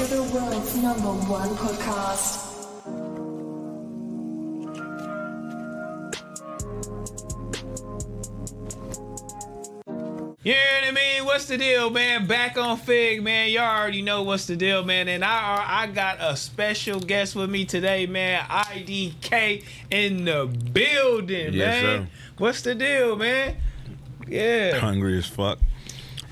to the world's #1 podcast. You know what I mean? What's the deal, man? Back on Fig, man. Y'all already know what's the deal, man. And I got a special guest with me today, man. IDK in the building, yes, man. Sir. What's the deal, man? Yeah. Hungry as fuck.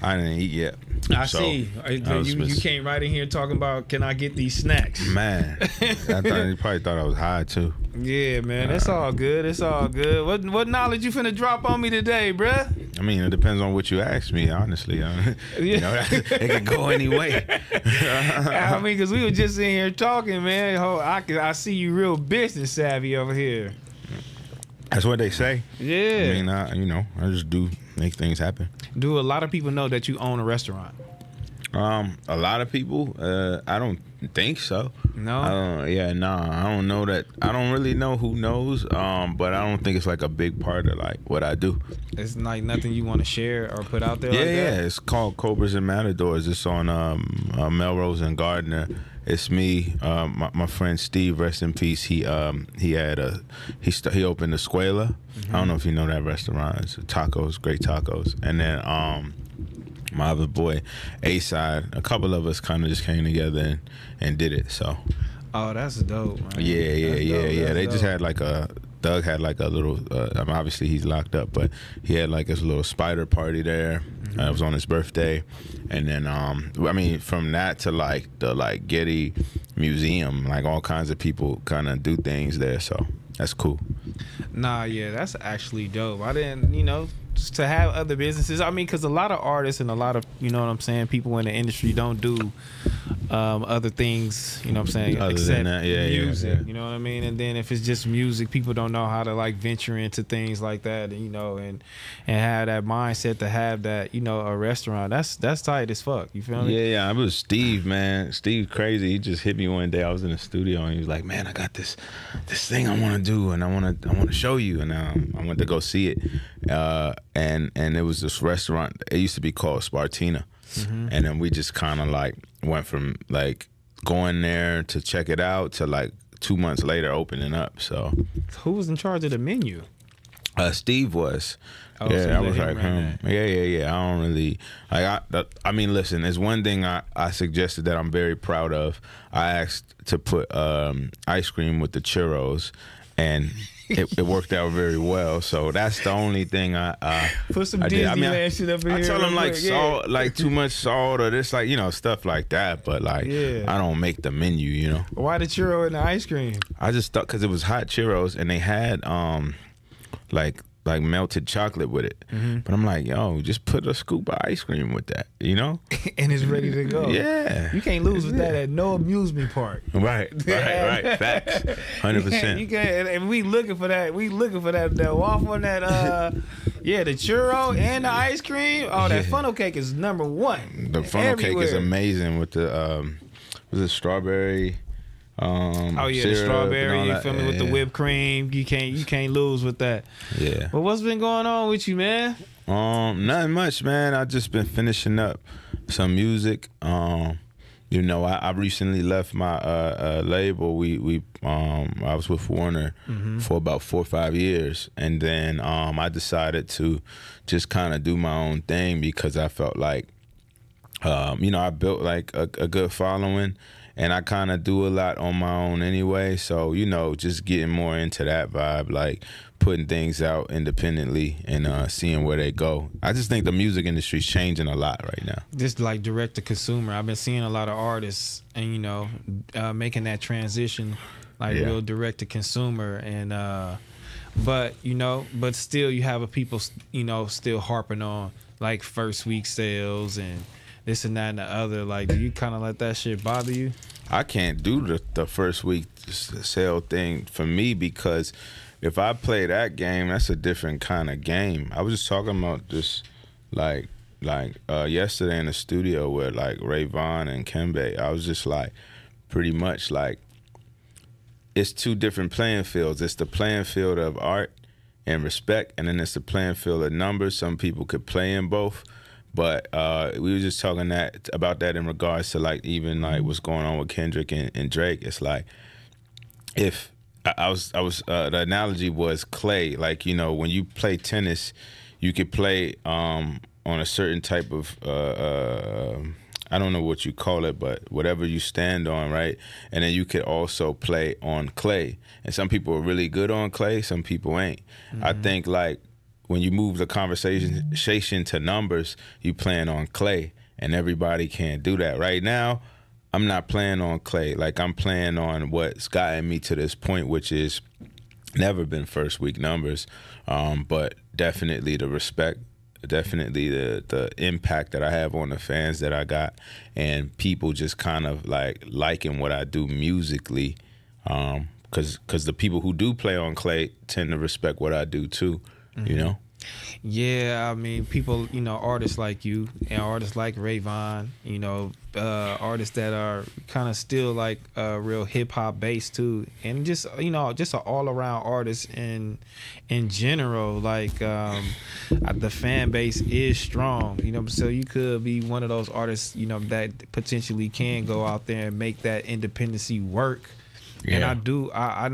I didn't eat yet. I see. You came right in here talking about, can I get these snacks? Man, I thought you probably thought I was high too. Yeah, man. It's all good. It's all good. What knowledge you finna drop on me today, bruh? I mean, it depends on what you ask me, honestly. You know, it could go any way. I mean, because we were just in here talking, man. I see you real business savvy over here. That's what they say. Yeah. I mean, I just do make things happen. Do a lot of people know that you own a restaurant? A lot of people, I don't think so. No? I don't know that. I don't really know who knows, but I don't think it's like a big part of like what I do. It's like nothing you want to share or put out there? Yeah, it's called Cobras and Matadors. It's on Melrose and Gardner. It's me, my friend Steve, rest in peace. He opened a Escuela. I don't know if you know that restaurant. It's tacos, great tacos. And then my other boy, A-Side, a couple of us kind of just came together and did it. So. Oh, that's dope, man. Yeah. They just had like Doug had like a little, obviously he's locked up, but he had like his little spider party there. It was on his birthday. And then, I mean, from that to like the Getty Museum, like all kinds of people kind of do things there. So that's cool. Nah, yeah, that's actually dope. I didn't, just to have other businesses. I mean, because a lot of artists and a lot of, you know what I'm saying, people in the industry don't do other things, you know what I'm saying, other except than that, music, yeah. you know what I mean? And then if it's just music, people don't know how to like venture into things like that, and have that mindset to have that, a restaurant. That's tight as fuck. You feel me? Yeah. It was Steve, man. Steve crazy. He just hit me one day. I was in the studio and he was like, "Man, I got this thing I want to do and I want to show you." And I went to go see it. And it was this restaurant. It used to be called Spartina. And then we just kind of like went from like going there to check it out to like 2 months later opening up. So who was in charge of the menu? Steve was. Oh, yeah, so I was like, Yeah. I don't really like. I mean, listen. There's one thing I suggested that I'm very proud of. I asked to put ice cream with the churros, and it worked out very well. So that's the only thing I put some Disneyland shit up in here. I tell them like salt, like too much salt, or this, like stuff like that. But like, I don't make the menu. Why the churro and the ice cream? I just thought because it was hot churros and they had like melted chocolate with it. But I'm like, yo, just put a scoop of ice cream with that, And it's ready to go. Yeah. You can't lose with that at no amusement park. Right. Facts. 100%. You can't, and we looking for that. The waffle and that, the churro and the ice cream. Oh, that funnel cake is #1. The funnel cake is amazing with the, was it strawberry? The strawberry, you feel me, with the whipped cream. You can't lose with that. Yeah. But what's been going on with you, man? Nothing much, man. I just been finishing up some music. I recently left my label. I was with Warner for about 4 or 5 years, and then I decided to just kind of do my own thing because I felt like I built like a good following. And I kind of do a lot on my own anyway. So, just getting more into that vibe, like putting things out independently and seeing where they go. I just think the music industry is changing a lot right now. Just like direct to consumer. I've been seeing a lot of artists and, making that transition, like real direct to consumer. And, but still you have people, still harping on like first week sales and this and that and the other. Like, do you kind of let that shit bother you? I can't do the first week sale thing for me because if I play that game, that's a different kind of game. I was just talking about this like yesterday in the studio with like Ray Vaughn and Kembe. I was just like, pretty much like, it's two different playing fields. It's the playing field of art and respect, and then it's the playing field of numbers. Some people could play in both. But we were just talking about that in regards to like even like what's going on with Kendrick and Drake. It's like if I was the analogy was clay. Like, you know, when you play tennis, you could play on a certain type of I don't know what you call it, but whatever you stand on, right? And then you could also play on clay. And some people are really good on clay, some people ain't. I think like when you move the conversation to numbers, you playing on clay, and everybody can't do that. Right now, I'm not playing on clay. Like, I'm playing on what's gotten me to this point, which is never been first week numbers, but definitely the respect, definitely the impact that I have on the fans that I got, and people just kind of like liking what I do musically, because the people who do play on clay tend to respect what I do too, you know? Yeah, I mean, people, you know, artists like you and artists like Rayvon, you know, artists that are kind of still like real hip hop based too, and just, you know, just an all around artist in general. Like the fan base is strong, you know, so you could be one of those artists, you know, that potentially can go out there and make that independency work. Yeah. And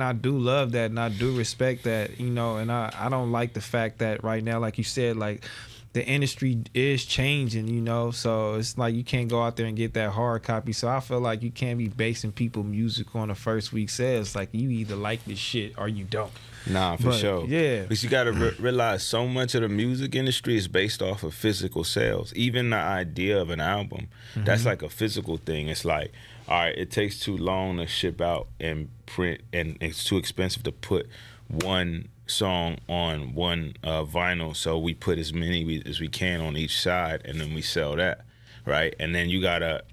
I do love that, and I do respect that, you know, and I don't like the fact that right now, like you said, like the industry is changing, you know, so it's like you can't go out there and get that hard copy. So I feel like you can't be basing people music on the first week sales. Like, you either like this shit or you don't. Nah, for sure. Yeah. Because you got to realize so much of the music industry is based off of physical sales. Even the idea of an album, that's like a physical thing. It's like, all right, it takes too long to ship out and print, and it's too expensive to put one song on one vinyl, so we put as many as we can on each side, and then we sell that, right? And then you gotta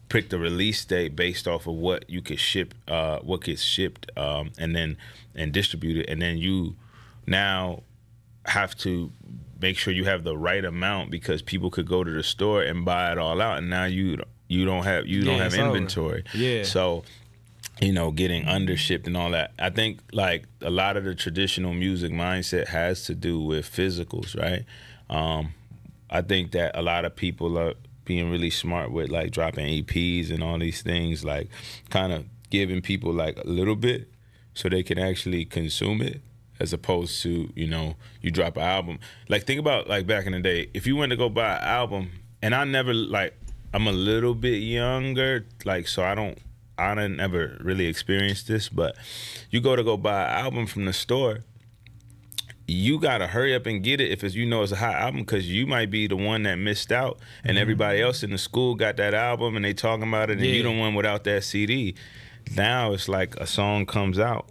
pick the release date based off of what you could ship, what gets shipped, and distribute it, and then you now have to make sure you have the right amount, because people could go to the store and buy it all out, and now you don't have inventory. Over. Yeah. So, you know, getting undershipped and all that. I think like a lot of the traditional music mindset has to do with physicals, right? I think that a lot of people are being really smart with like dropping EPs and all these things, like kind of giving people like a little bit so they can actually consume it, as opposed to, you know, you drop an album. Like, think about like back in the day, if you went to go buy an album, and I never like, I'm a little bit younger, like, so I didn't ever really experience this, but you go buy an album from the store, you gotta hurry up and get it if it's, you know, it's a hot album, because you might be the one that missed out, and everybody else in the school got that album and they talking about it, and you the one without that CD. Now it's like a song comes out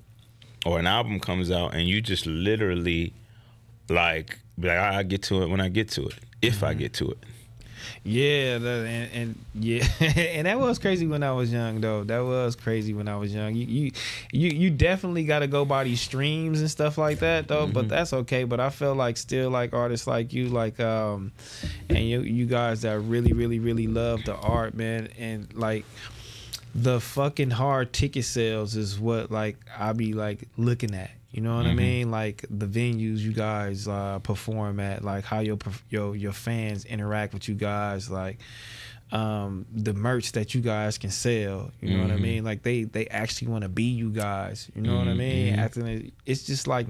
or an album comes out, and you just literally like, I get to it when I get to it, if I get to it. Yeah, and yeah, and that was crazy when I was young, though. That was crazy when I was young. You definitely got to go by these streams and stuff like that, though. But that's okay. But I feel like still like artists like you, like and you guys that really, really, really love the art, man, and like the fucking hard ticket sales is what like I be like looking at. You know what I mean? Like the venues you guys perform at, like how your fans interact with you guys, like the merch that you guys can sell. You know what I mean? Like they actually want to be you guys. You know what I mean? It's just like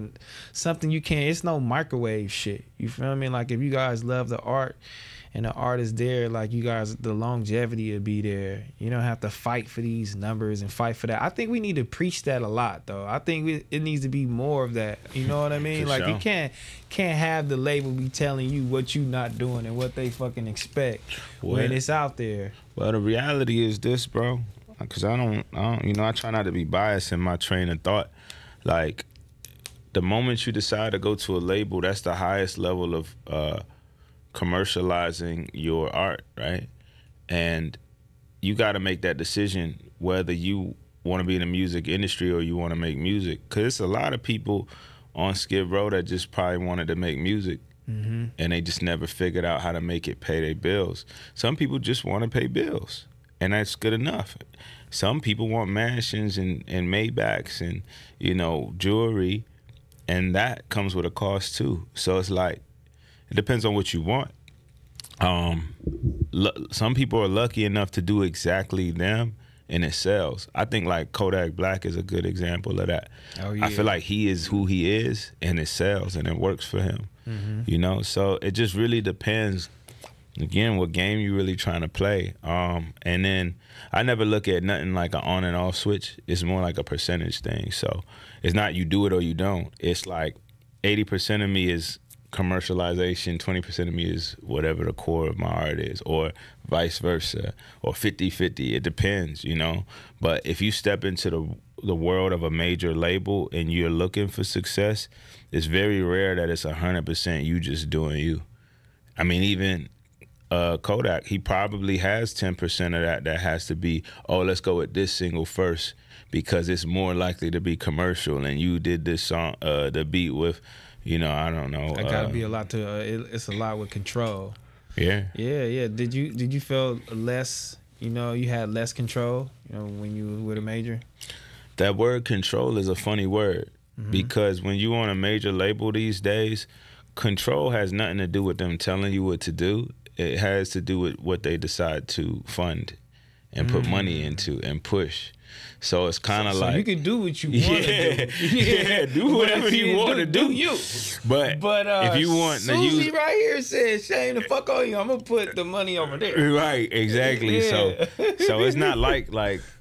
something you can't. It's no microwave shit. You feel me? Like if you guys love the art and the art is there, like you guys, the longevity will be there. You don't have to fight for these numbers and fight for that. I think we need to preach that a lot, though. I think it needs to be more of that. You know what I mean? Like you can't have the label be telling you what you not doing and what they fucking expect when it's out there. Well, the reality is this, bro. Because I don't, you know, I try not to be biased in my train of thought. Like the moment you decide to go to a label, that's the highest level of commercializing your art, right? And you got to make that decision whether you want to be in the music industry or you want to make music, because it's a lot of people on Skid Row that just probably wanted to make music and they just never figured out how to make it pay their bills. Some people just want to pay bills, and that's good enough. Some people want mansions and Maybachs and, you know, jewelry, and that comes with a cost too. So it's like, it depends on what you want. some people are lucky enough to do exactly them, and it sells. I think like Kodak Black is a good example of that. Oh, yeah. I feel like he is who he is, and it sells, and it works for him. You know, so it just really depends. Again, what game you really trying to play. And then I never look at nothing like an on and off switch. It's more like a percentage thing. So it's not you do it or you don't. It's like 80% of me is commercialization, 20% of me is whatever the core of my art is, or vice versa, or 50-50. It depends, you know. But if you step into the world of a major label and you're looking for success, it's very rare that it's 100% you just doing you. I mean, even Kodak, he probably has 10% of that has to be, oh, let's go with this single first because it's more likely to be commercial, and you did this song, the beat with, you know, I don't know. It gotta be a lot to. It's a lot with control. Yeah. Yeah. Did you feel less? You know, you had less control. You know, when you were with a major. That word control is a funny word because when you on a major label these days, control has nothing to do with them telling you what to do. It has to do with what they decide to fund and put money into and push. So it's kind of like you can do what you want to do. Yeah, do whatever you want to do. You. But if you want to Susie use right here said, "Shame the fuck on you. I'm gonna put the money over there." Right, exactly. Yeah. So it's not like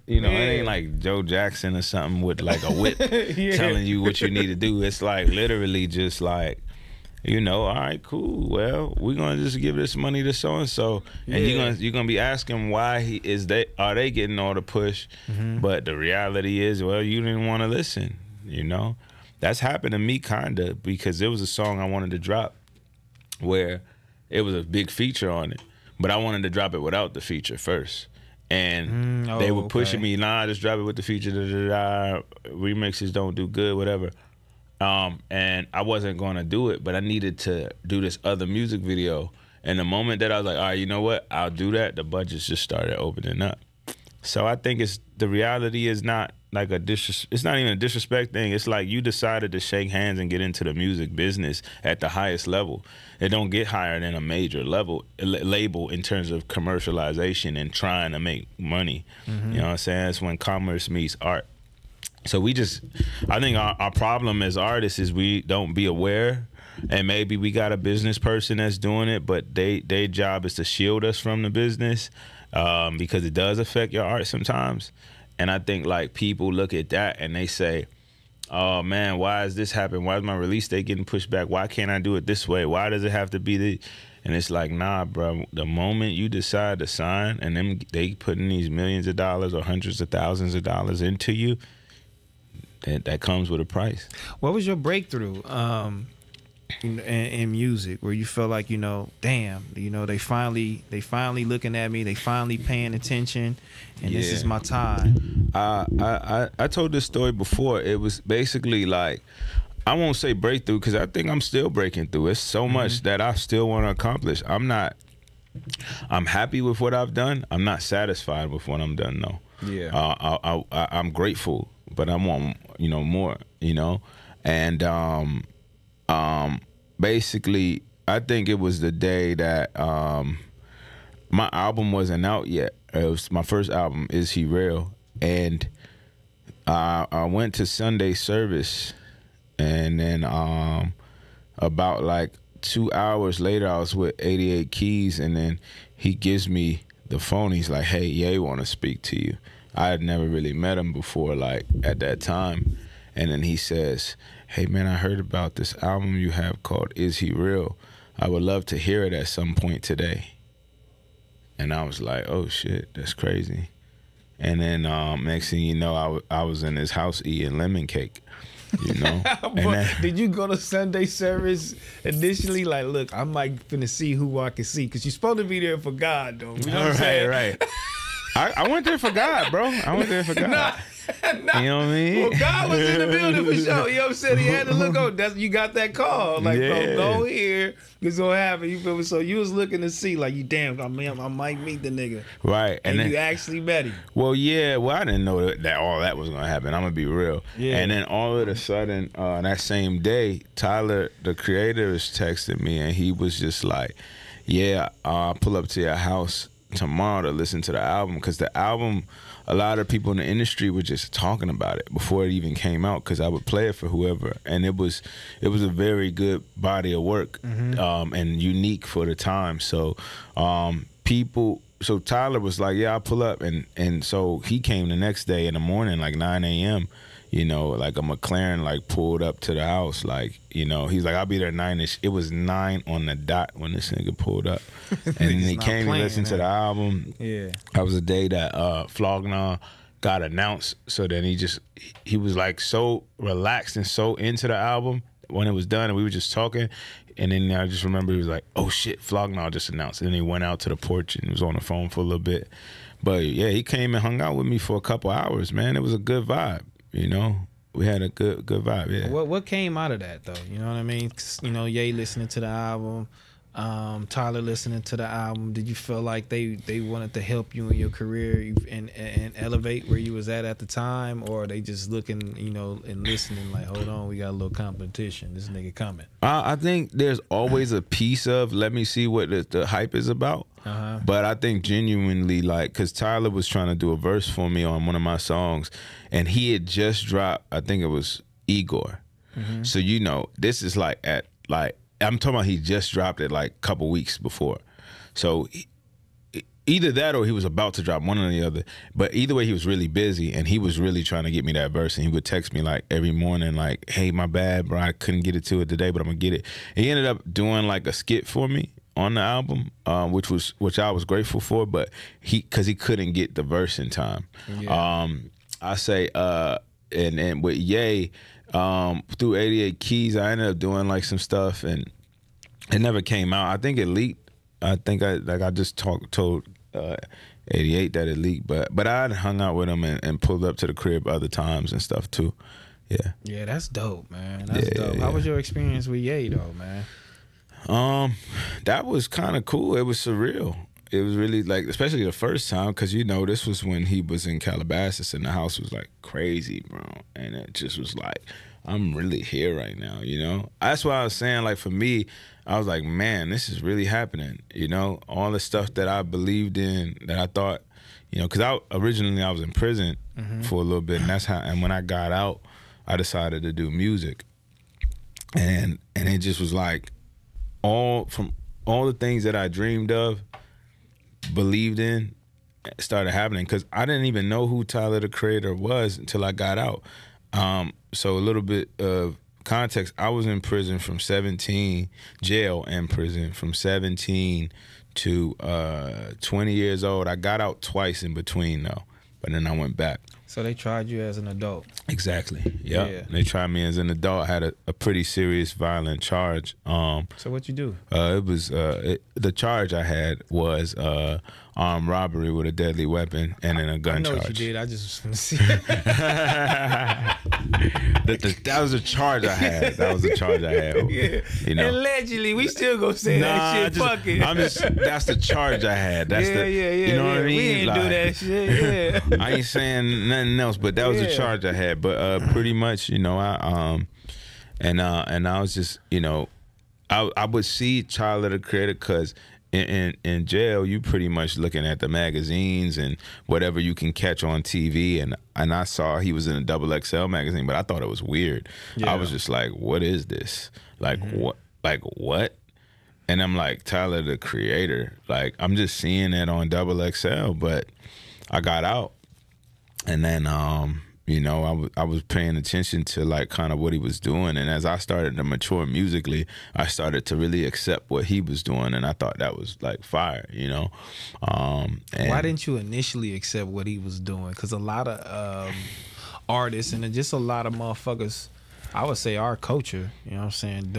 you know, it ain't like Joe Jackson or something with like a whip telling you what you need to do. It's like literally just like, you know, all right, cool. Well, we're gonna just give this money to so and so, and you're gonna be asking why are they getting all the push? But the reality is, well, you didn't want to listen. You know, that's happened to me kinda because there was a song I wanted to drop where it was a big feature on it, but I wanted to drop it without the feature first. And they were pushing me, nah, just drop it with the feature. Remixes don't do good, whatever. And I wasn't going to do it, but I needed to do this other music video. And the moment that I was like, all right, you know what? I'll do that, the budgets just started opening up. So I think the reality is not like it's not even a disrespect thing. It's like you decided to shake hands and get into the music business at the highest level. It don't get higher than a major label in terms of commercialization and trying to make money. You know what I'm saying? It's when commerce meets art. So I think our problem as artists is we don't be aware, and maybe we got a business person that's doing it, but their job is to shield us from the business because it does affect your art sometimes. And I think like people look at that and they say, oh man, why is this happening? Why is my release date getting pushed back? Why can't I do it this way? Why does it have to be the? And it's like, nah, bro, the moment you decide to sign and they putting these millions of dollars or hundreds of thousands of dollars into you, that comes with a price. What was your breakthrough in music where you felt like, you know, damn, you know, they finally looking at me, they finally paying attention, and this is my time? I told this story before. It was basically like, I won't say breakthrough because I think I'm still breaking through. It's so much that I still want to accomplish. I'm happy with what I've done. I'm not satisfied with what I'm done though. Yeah. I'm grateful, but I want, you know, more, you know. And basically I think it was the day that my album wasn't out yet. It was my first album, Is He Real? And I went to Sunday service, and then about like 2 hours later I was with 88 Keys, and then he gives me the phone. He's like, hey, Ye want to speak to you. I had never really met him before, like at that time. And then he says, hey man, I heard about this album you have called Is He Real? I would love to hear it at some point today. And I was like, oh shit, that's crazy. And then next thing you know, I was in his house eating lemon cake, you know. Did you go to Sunday service initially? Like, look, I might finna see who I can see, because you're supposed to be there for God, though. You know what I'm saying? Right. I went there for God, bro. I went there for God. Nah. You know what I mean? Well, God was in the building for sure. You know what I'm saying? He had to look over. You got that call. Like, bro, go here. It's gonna happen. You feel me? So you was looking to see, like, you damn, I might meet the nigga. Right. And then you actually met him. Well, yeah. Well, I didn't know that all that was gonna happen. I'm gonna be real. Yeah. And then all of a sudden, that same day, Tyler, the creator, is texting me, and he was just like, Yeah, I'll pull up to your house tomorrow to listen to the album, because the album, a lot of people in the industry were just talking about it before it even came out, because I would play it for whoever, and it was a very good body of work, and unique for the time. So so Tyler was like, yeah, I'll pull up, and so he came the next day in the morning, like 9 a.m. You know, like a McLaren, like pulled up to the house, like, you know, he's like, I'll be there 9ish. It was 9 on the dot when this nigga pulled up, and then he came and listened to the album. Yeah, that was the day that Flogna got announced. So then he was like so relaxed and so into the album when it was done, and we were just talking. And then I just remember he was like, oh shit, Flogna just announced. And then he went out to the porch and was on the phone for a little bit. But yeah, he came and hung out with me for a couple hours, man. It was a good vibe. You know, we had a good vibe. Yeah. What came out of that though? You know what I mean? You know, Ye listening to the album, Tyler listening to the album. Did you feel like they wanted to help you in your career and elevate where you was at the time, or they just looking, you know, and listening like, hold on, we got a little competition. This nigga coming. I think there's always a piece of let me see what the hype is about. But I think genuinely, like, because Tyler was trying to do a verse for me on one of my songs, and he had just dropped, I think it was Igor. So, you know, this is like I'm talking about he just dropped it like a couple weeks before. So either that or he was about to drop, one or the other. But either way, he was really busy, and he was really trying to get me that verse. And he would text me like every morning, like, hey, my bad, bro, I couldn't get it to it today, but I'm gonna get it. And he ended up doing like a skit for me on the album, which I was grateful for, but because he couldn't get the verse in time. Yeah. I say and with Ye, through 88 Keys, I ended up doing like some stuff, and it never came out. I think it leaked. I think I just told 88 that it leaked, but I hung out with him and pulled up to the crib other times and stuff too. Yeah. Yeah, that's dope, man. That's dope. How was your experience with Ye though, man? That was kind of cool. It was surreal. It was really like, especially the first time, because, you know, this was when he was in Calabasas and the house was like crazy, bro. And it just was like, I'm really here right now, you know? That's why I was saying, like, for me, I was like, man, this is really happening, you know? All the stuff that I believed in, that I thought, you know, because originally I was in prison for a little bit, and when I got out, I decided to do music. And it just was like, all the things that I dreamed of, believed in, started happening, because I didn't even know who Tyler the Creator was until I got out. So a little bit of context, I was in prison from 17, jail and prison from 17 to 20 years old. I got out twice in between though, but then I went back. So they tried you as an adult. Exactly. Yep. Yeah. They tried me as an adult. I had a pretty serious violent charge. So what you do? It was the charge I had was armed robbery with a deadly weapon and then a gun charge. I know what you did. I just was see. That was a charge I had. That was a charge I had. Yeah. You know. Allegedly, we still gonna say that shit. Fuck it. That's the charge I had. That's yeah. You know what I mean? We ain't do that shit. Yeah. I ain't saying nothing else, but that was the charge I had. But pretty much, you know, I was just, you know, I would see Tyler the Creator because in jail you pretty much looking at the magazines and whatever you can catch on TV, and I saw he was in a XXL magazine, but I thought it was weird. Yeah. I was just like, what is this? Like what? And I'm like, Tyler the Creator. Like, I'm just seeing it on XXL, but I got out. And then, you know, I was paying attention to, like, kind of what he was doing. And as I started to mature musically, I started to really accept what he was doing. And I thought that was, like, fire, you know? And why didn't you initially accept what he was doing? Because a lot of artists and just a lot of motherfuckers, I would say our culture, you know what I'm saying,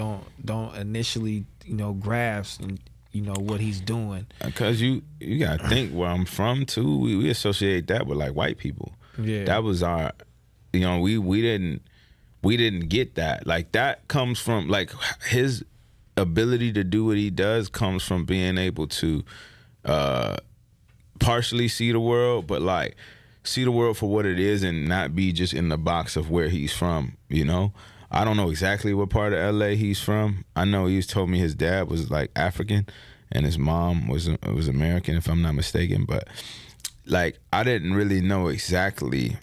don't initially, you know, grasp and, you know, what he's doing. Because you gotta think where I'm from too. We associate that with like white people. Yeah, that was our, you know, we didn't get that. Like, that comes from, like, his ability to do what he does comes from being able to partially see the world, but like see the world for what it is and not be just in the box of where he's from, you know? I don't know exactly what part of LA he's from. I know he's told me his dad was like African, and his mom was American, if I'm not mistaken. But like, I didn't really know exactly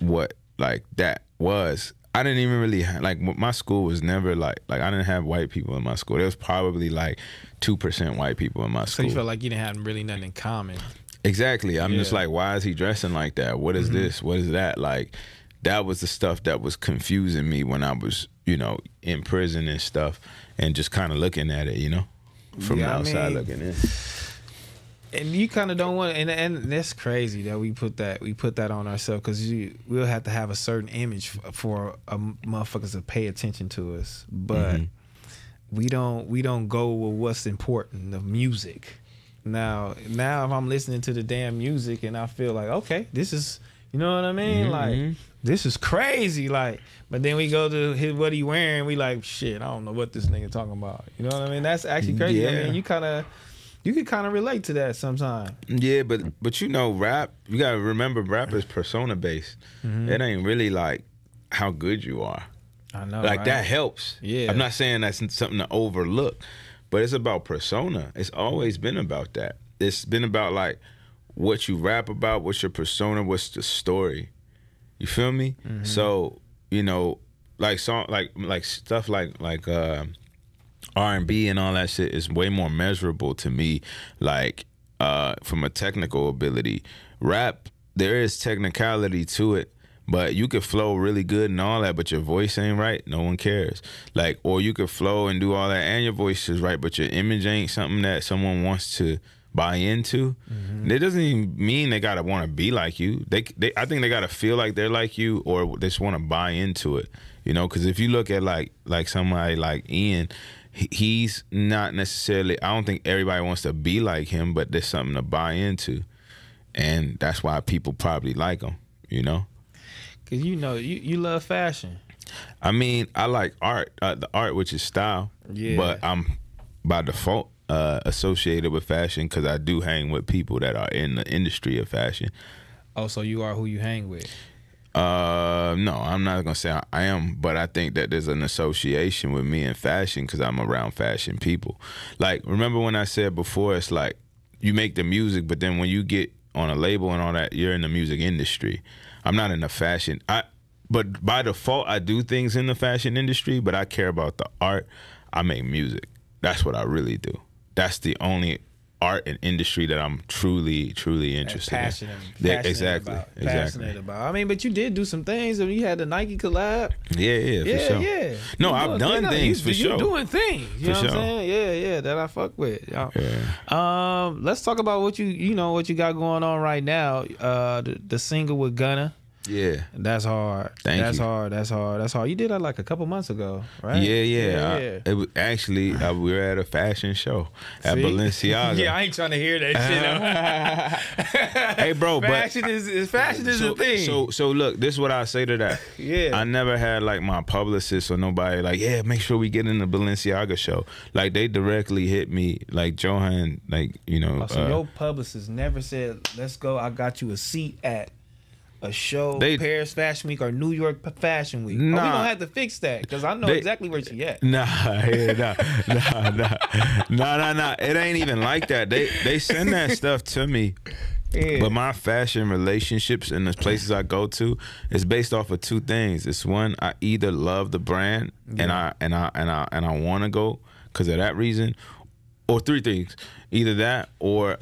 what like that was. I didn't even really like, my school was never like I didn't have white people in my school. There was probably like 2% white people in my school. So you felt like you didn't have really nothing in common. Exactly. I'm just like, why is he dressing like that? What is this? What is that? Like, that was the stuff that was confusing me when I was, you know, in prison and stuff, and just kind of looking at it, you know, from the outside looking in. And you kind of don't want, and that's crazy that we put that on ourselves, because we'll have to have a certain image for motherfuckers to pay attention to us, but we don't go with what's important, the music. Now if I'm listening to the damn music and I feel like, okay, this is, you know what I mean, like, this is crazy, like, but then we go to what he wearing, we like, shit, I don't know what this nigga talking about, you know what I mean? That's actually crazy. I mean, you can kind of relate to that sometimes. Yeah, but you know, rap, you gotta remember, rap is persona based. It ain't really like how good you are. I know, like, right? that helps. Yeah, I'm not saying that's something to overlook, but it's about persona. It's always been about that. It's been about like what you rap about, what's your persona, what's the story. You feel me? So, you know, like stuff like R&B and all that shit is way more measurable to me, like from a technical ability. Rap, there is technicality to it, but you could flow really good and all that, but your voice ain't right, no one cares. Like, or you could flow and do all that and your voice is right, but your image ain't something that someone wants to buy into. It doesn't even mean they gotta want to be like you. I think they gotta feel like they're like you, or they just want to buy into it, you know? Because if you look at like somebody like Ian, he's not necessarily, I don't think everybody wants to be like him, but there's something to buy into, and that's why people probably like him, you know? Because, you know, you love fashion. I mean, I like art, the art, which is style, but I'm by default associated with fashion because I do hang with people that are in the industry of fashion. Oh, so you are who you hang with? No, I'm not gonna say I am, but I think that there's an association with me in fashion because I'm around fashion people. Like, remember when I said before, it's like you make the music, but then when you get on a label and all that, you're in the music industry. I'm not in the fashion. But by default, I do things in the fashion industry, but I care about the art. I make music. That's what I really do. That's the only art and industry that I'm truly interested in. Passionate about. I mean, but you did do some things. You had the Nike collab. Yeah, for sure. Yeah. No, I've done things for sure. You're doing things. You know what I'm saying? Yeah, that I fuck with. Yeah. Let's talk about what you got going on right now. The single with Gunna. Yeah, that's hard. That's hard. You did that like a couple months ago, right? Yeah. It was actually we were at a fashion show at Balenciaga. Yeah, I ain't trying to hear that shit. Hey, bro, fashion is a thing. So look, this is what I say to that. I never had like my publicist or nobody like, make sure we get in the Balenciaga show. Like, they directly hit me, like Johan, like, you know. So your publicist never said, "Let's go. I got you a seat at a show, Paris Fashion Week or New York Fashion Week." Nah. We gonna have to fix that because I know exactly where she at. Nah. It ain't even like that. They send that stuff to me. Yeah. But my fashion relationships in the places I go to is based off of two things. It's one, I either love the brand and I want to go because of that reason, or three things. Either that or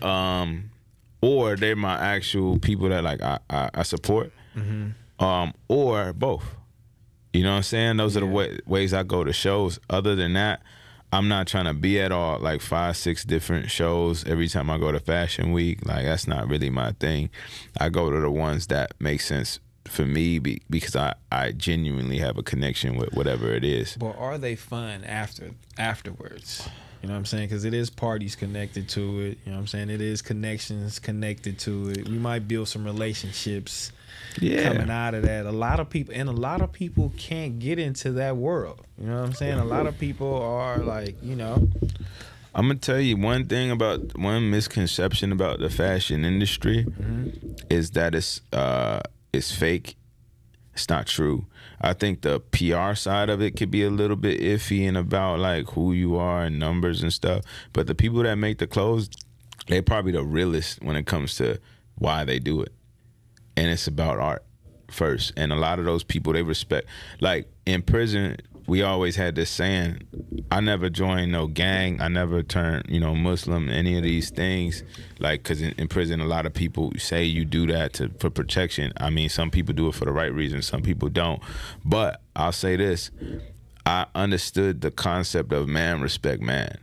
they're my actual people that like I support, or both. You know what I'm saying? Those are the ways I go to shows. Other than that, I'm not trying to be at all like 5-6 different shows every time I go to Fashion Week. Like, that's not really my thing. I go to the ones that make sense for me because I genuinely have a connection with whatever it is. But are they fun afterwards? You know what I'm saying? Because it is parties connected to it. You know what I'm saying? It is connections connected to it. We might build some relationships coming out of that. A lot of people can't get into that world. You know what I'm saying? A lot of people are like, you know. I'm going to tell you one misconception about the fashion industry is that it's fake. It's not true. I think the PR side of it could be a little bit iffy and about like who you are and numbers and stuff. But the people that make the clothes, they're probably the realest when it comes to why they do it. And it's about art first. And a lot of those people, they respect. Like in prison, we always had this saying, I never joined no gang. I never turned, you know, Muslim, any of these things. Like, because in prison, a lot of people say you do that for protection. I mean, some people do it for the right reasons. Some people don't. But I'll say this. I understood the concept of man respect man.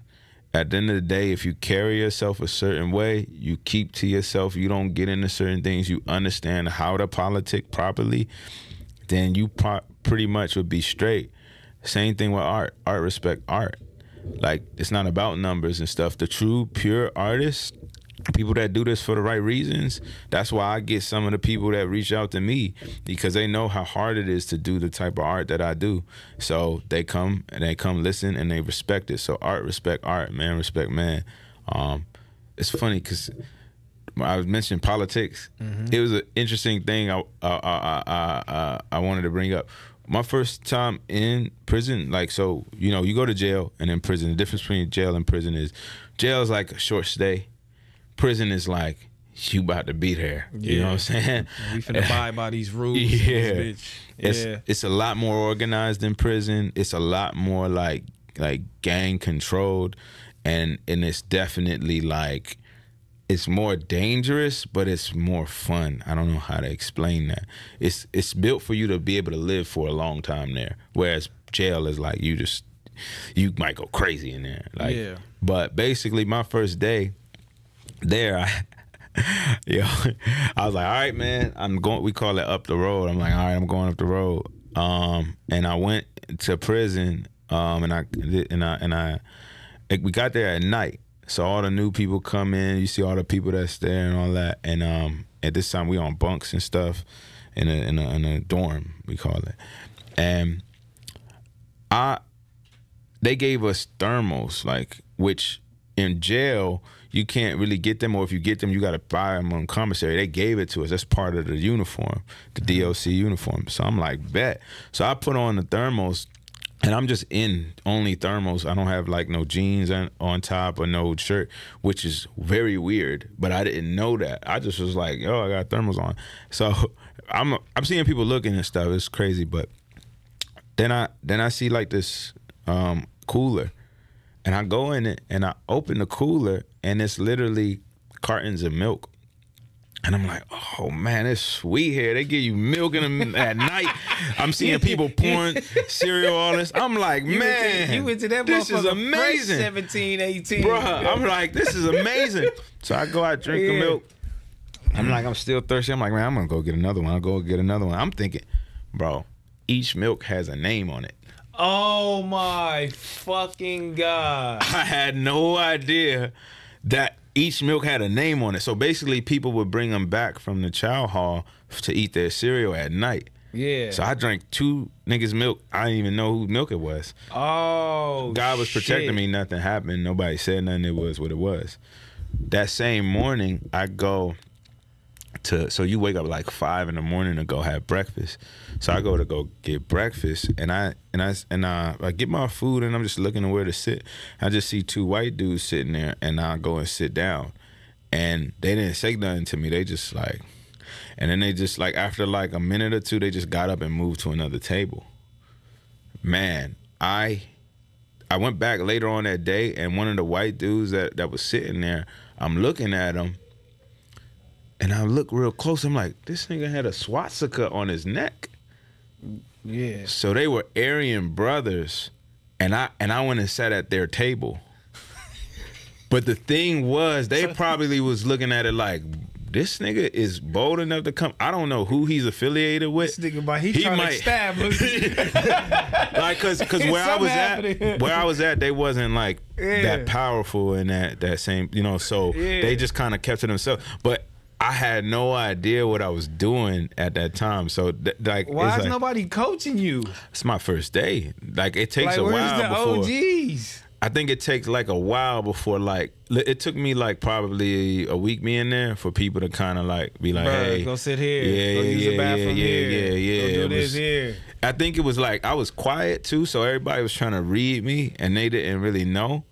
At the end of the day, if you carry yourself a certain way, you keep to yourself, you don't get into certain things, you understand how to politic properly, then you pretty much would be straight. Same thing with art. Art respect art. Like, it's not about numbers and stuff. The true, pure artists, people that do this for the right reasons, that's why I get some of the people that reach out to me, because they know how hard it is to do the type of art that I do. So they come listen and they respect it. So art respect art, man respect man. It's funny because I was mentioning politics. It was an interesting thing I wanted to bring up. My first time in prison, like, so, you know, you go to jail and in prison. The difference between jail and prison is jail is like a short stay. Prison is like, you about to be there. You know what I'm saying? We finna abide by these rules. Yeah. Bitch. It's a lot more organized in prison. It's a lot more like gang controlled. And it's definitely like, it's more dangerous, but it's more fun. I don't know how to explain that. It's built for you to be able to live for a long time there. Whereas jail is like, you might go crazy in there. Like, yeah. But basically my first day there, I was like, all right, man, we call it up the road. I'm like, all right, I'm going up the road. And I went to prison, we got there at night. So all the new people come in, you see all the people that's there and all that. And at this time we on bunks and stuff in a dorm, we call it. And they gave us thermals, like, which in jail you can't really get them, or if you get them, you got to buy them on commissary. They gave it to us. That's part of the uniform, the DOC uniform. So I'm like, bet. So I put on the thermals, and I'm just in only thermals. I don't have like no jeans on top or no shirt, which is very weird. But I didn't know that. I just was like, yo, I got thermals on. So I'm seeing people looking and stuff. It's crazy. But then I see like this cooler. And I go in it and I open the cooler and it's literally cartons of milk. And I'm like, oh man, it's sweet here. They give you milk at night. I'm seeing people pouring cereal, all this. I'm like, man, you went to that this is amazing. 17, 18. Bruh, I'm like, this is amazing. So I go out, drink the milk. I'm like, I'm still thirsty. I'm like, man, I'm gonna go get another one. I'll go get another one. I'm thinking, bro, each milk has a name on it. Oh my fucking God. I had no idea that each milk had a name on it. So basically people would bring them back from the chow hall to eat their cereal at night. Yeah. So I drank 2 niggas' milk. I didn't even know whose milk it was. Oh, God was protecting me. Nothing happened. Nobody said nothing. It was what it was. That same morning, I go to, so you wake up like 5 in the morning to go have breakfast. So I go to go get breakfast, and I get my food, and I'm just looking at where to sit. I just see 2 white dudes sitting there, and I go and sit down, and they didn't say nothing to me. They just like, and then they just like, after like a minute or 2, they just got up and moved to another table. Man, I went back later on that day, and one of the white dudes that was sitting there, I'm looking at him, and I look real close. I'm like, this nigga had a swastika on his neck. Yeah. So they were Aryan brothers, and I went and sat at their table. But the thing was, they probably was looking at it like, this nigga is bold enough to come. I don't know who he's affiliated with. This nigga, he trying to stab us. Like, cause where I was at, they wasn't like that powerful in that same, you know. So they just kind of kept to themselves. But I had no idea what I was doing at that time. So like, why is nobody coaching you? It's my first day. Like, it takes like, a while where's the before. OGs? I think it takes like a while before like it took me like probably a week being there for people to kind of like be like, Bruh, hey, go sit here. Go use the bathroom here. Go do this here. I think it was like I was quiet too, so everybody was trying to read me, and they didn't really know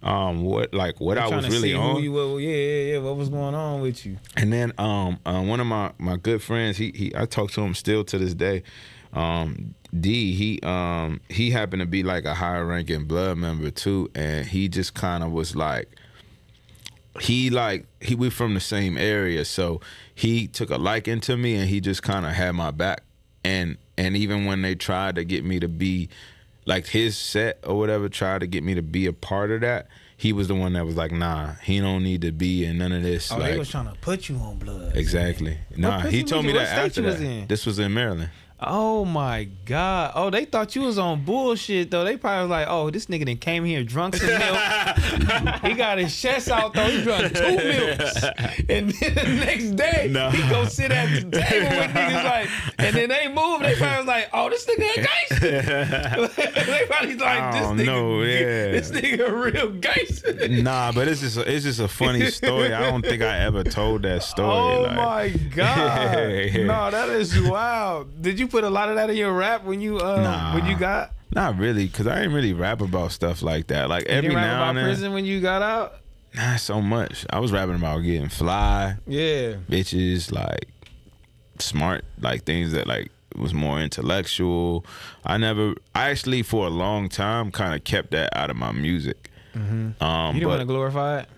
what I was really on. What was going on with you? And then one of my good friends, I talk to him still to this day. D, he happened to be like a higher ranking blood member too, and he just kind of was like, we from the same area, so he took a liking to me, and he just kind of had my back. And even when they tried to get me to be like his set or whatever, tried to get me to be a part of that, he was the one that was like, nah, he don't need to be in none of this. Oh, like, they was trying to put you on blood. Exactly. Nah, he told me that after that. In? This was in Maryland. Oh my God. Oh, they thought you was on bullshit though. They probably was like, oh, this nigga done came here drunk some milk. He got his chest out though. He drunk 2 milks. And then the next day, he go sit at the table with niggas like, and then they move. They probably was like, oh, this nigga a gangster. They probably like, this nigga a real gangster. Nah, but it's just a funny story. I don't think I ever told that story. Oh like, my God. No, that is wild. Did you put a lot of that in your rap when you got? Not really, because I ain't really rap about stuff like that. Like every now and then. Prison when you got out? Not so much. I was rapping about getting fly. Yeah. Bitches, like smart, like things that like was more intellectual. I actually for a long time kind of kept that out of my music. You didn't want to glorify it?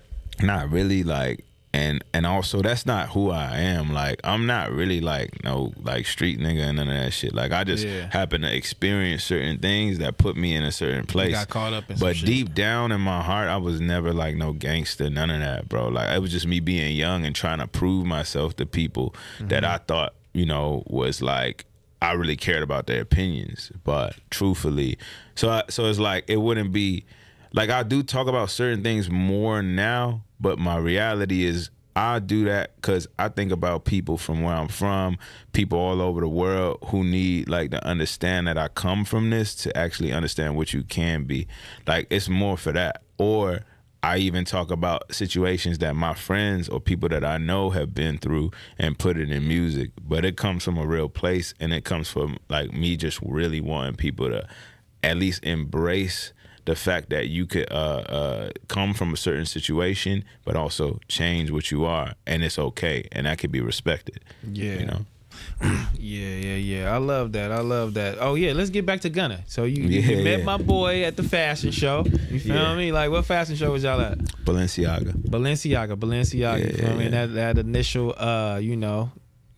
Not really, like. And also that's not who I am. Like I'm not really like no like street nigga and none of that shit. Like I just happen to experience certain things that put me in a certain place. You got caught up in but some deep shit. Down in my heart, I was never like no gangster, none of that, bro. Like it was just me being young and trying to prove myself to people that I thought, you know, was like I really cared about their opinions. But truthfully, so it's like it wouldn't be like I do talk about certain things more now. But my reality is I do that because I think about people from where I'm from, people all over the world who need like to understand that I come from this to actually understand what you can be. Like it's more for that. Or I even talk about situations that my friends or people that I know have been through and put it in music. But it comes from a real place, and it comes from like me just really wanting people to at least embrace the fact that you could come from a certain situation, but also change what you are, and it's okay, and that could be respected. Yeah, you know. Yeah. I love that. Oh yeah, let's get back to Gunna. So you met my boy at the fashion show. You feel me? Like what fashion show was y'all at? Balenciaga. You feel me? That initial, you know.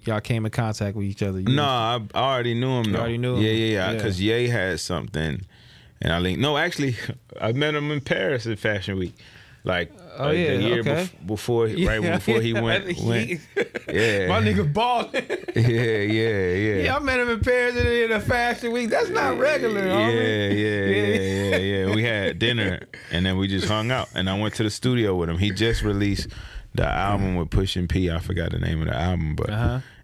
Y'all came in contact with each other. No, I already knew him. You already knew him? Yeah. Because Ye had something. And I linked. No, actually, I met him in Paris at Fashion Week, like the year before he went. Yeah, my nigga balling. Yeah, I met him in Paris in the Fashion Week. That's not regular. Yeah. We had dinner and then we just hung out. And I went to the studio with him. He just released the album with Pushin P. I forgot the name of the album, but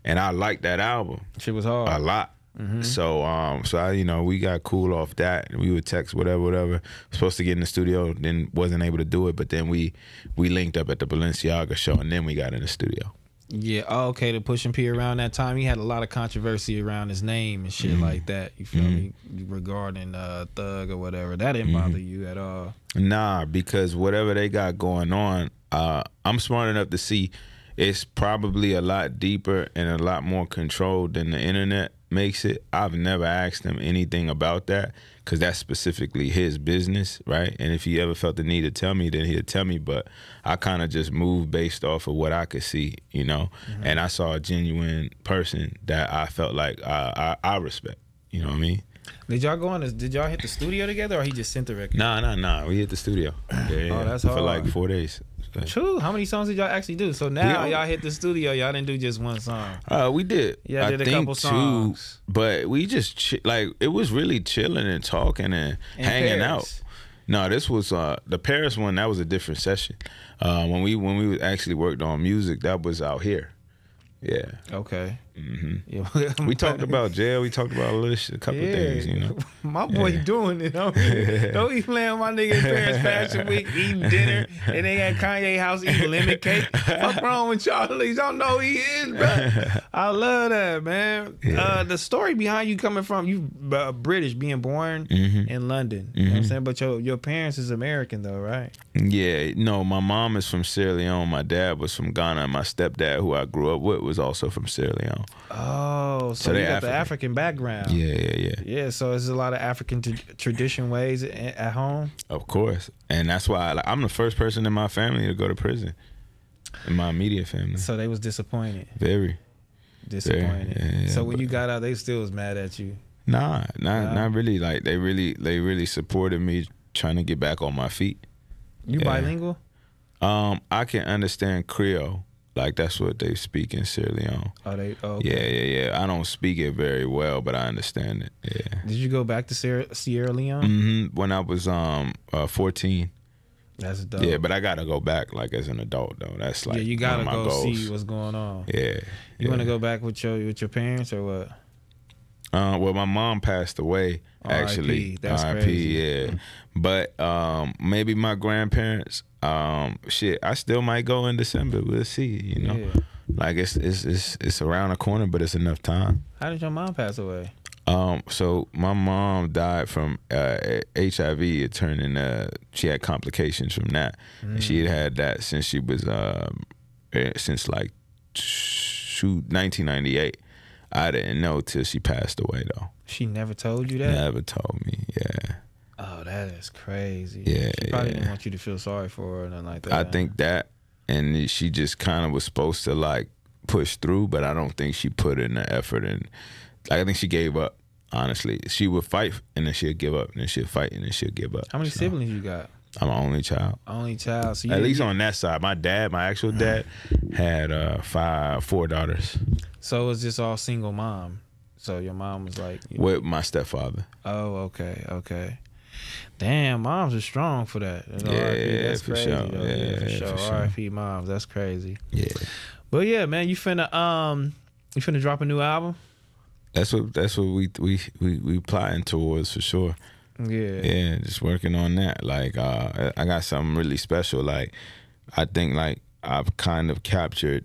and I liked that album. Shit was hard. A lot. So I, you know, we got cool off that. We would text whatever. Supposed to get in the studio, then wasn't able to do it. But then we linked up at the Balenciaga show, and then we got in the studio. Yeah. Oh, okay. To Pushin P around that time, he had a lot of controversy around his name and shit like that. You feel me? Regarding Thug or whatever. That didn't bother you at all? Nah, because whatever they got going on, I'm smart enough to see it's probably a lot deeper and a lot more controlled than the internet makes it. I've never asked him anything about that because that's specifically his business, right? And if he ever felt the need to tell me, then he'd tell me. But I kind of just moved based off of what I could see, you know? And I saw a genuine person that I felt like I respect, you know what I mean? Did y'all hit the studio together, or he just sent the record? Nah. We hit the studio. Yeah, oh, that's hard. For like 4 days. True. How many songs did y'all actually do? So now y'all hit the studio. Y'all didn't do just one song. We did. Yeah, I did a couple songs. But we just like it was really chilling and talking and hanging out. No, this was the Paris one. That was a different session. When we actually worked on music, that was out here. Yeah. Okay. We talked about jail. We talked about a couple of things, you know. My boy doing it. Don't be playing with my nigga parents fashion week, eating dinner, and they at Kanye house eating lemon cake. Fuck wrong with y'all? Y'all don't know who he is, bro. I love that, man. The story behind you coming from, you British, being born in London. You know what I'm saying? But your parents is American though, right? Yeah, no, my mom is from Sierra Leone. My dad was from Ghana. And my stepdad, who I grew up with, was also from Sierra Leone. Oh, so you got the African background. Yeah, so there's a lot of African tradition ways at home? Of course. And that's why I'm the first person in my family to go to prison. In my immediate family. So they was disappointed? Very. Disappointed. Very, yeah, so when you got out, they still was mad at you? Nah, not really. Like they really supported me trying to get back on my feet. You bilingual? I can understand Creole. Like that's what they speak in Sierra Leone. Oh, okay. Yeah. I don't speak it very well, but I understand it. Yeah. Did you go back to Sierra Leone? When I was 14. That's dope. Yeah, but I gotta go back like as an adult though. That's like you gotta one of my go goals. see what's going on. Yeah. You want to go back with your parents or what? Well, my mom passed away actually. That's R.I.P. crazy. Yeah, but maybe my grandparents. Shit, I still might go in December. We'll see. You know, like it's around the corner, but it's enough time. How did your mom pass away? So my mom died from HIV. It turned into she had complications from that. And she had that since she was since like 1998. I didn't know till she passed away though. She never told you that? Never told me. Yeah. Oh, that is crazy. Yeah. She probably didn't want you to feel sorry for her or nothing like that. I think that, and she just kind of was supposed to like push through, but I don't think she put in the effort, and I think she gave up. Honestly, she would fight and then she'd give up, and then she'd fight and then she'd give up. How many siblings you got? I'm an only child. Only child. So at least on that side, my actual dad, had 4 daughters. So it was just all single mom. So your mom was like with my stepfather. Oh, okay. Damn, moms are strong for that. Yeah, that's for crazy. sure. Yeah, for sure. R.I.P. moms. That's crazy. Yeah. But yeah, man, you finna drop a new album? That's what we plotting towards for sure. Yeah, just working on that. Like I got something really special. Like I think like I've kind of captured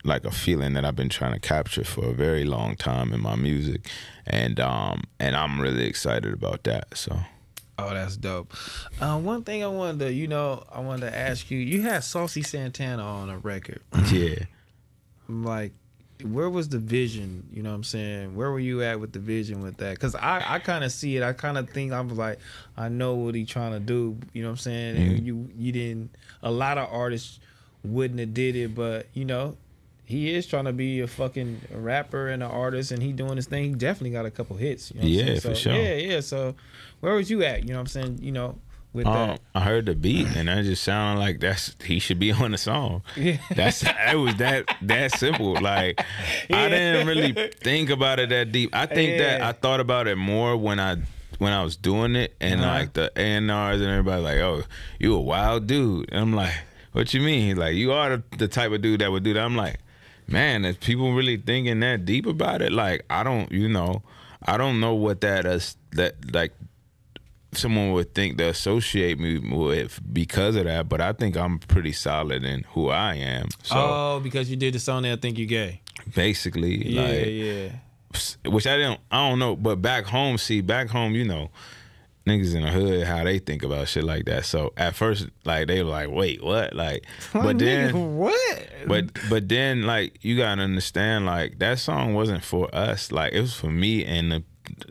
like a feeling that I've been trying to capture for a very long time in my music, and I'm really excited about that. So. Oh, that's dope. One thing I wanted to ask you. You had Saucy Santana on a record. Yeah. Like, where was the vision? You know what I'm saying? Where were you at with the vision with that? Because I kind of see it. I kind of think, I was like, I know what he trying to do. You know what I'm saying? And you didn't. A lot of artists wouldn't have did it, but you know, he is trying to be a fucking rapper and an artist, and he doing his thing. He definitely got a couple hits. You know what I'm saying? For sure. Yeah. So where was you at? You know what I'm saying? You know, with that. I heard the beat, and that just sounded like he should be on the song. Yeah. It was that simple. Like I didn't really think about it that deep. I think that I thought about it more when I was doing it, and like the A&Rs and everybody like, oh, you a wild dude. And I'm like, what you mean? He's like, you are the type of dude that would do that. I'm like, man, is people really thinking that deep about it? Like, I don't know what that is, that like someone would think to associate me with because of that, but I think I'm pretty solid in who I am. So, because you did the song that I Think You Gay. Basically, which I don't know, but back home, you know, niggas in the hood, how they think about shit like that. So at first, like, they were like, wait, what? Like, but then what? But then, like, you gotta understand, like, that song wasn't for us. Like, it was for me and a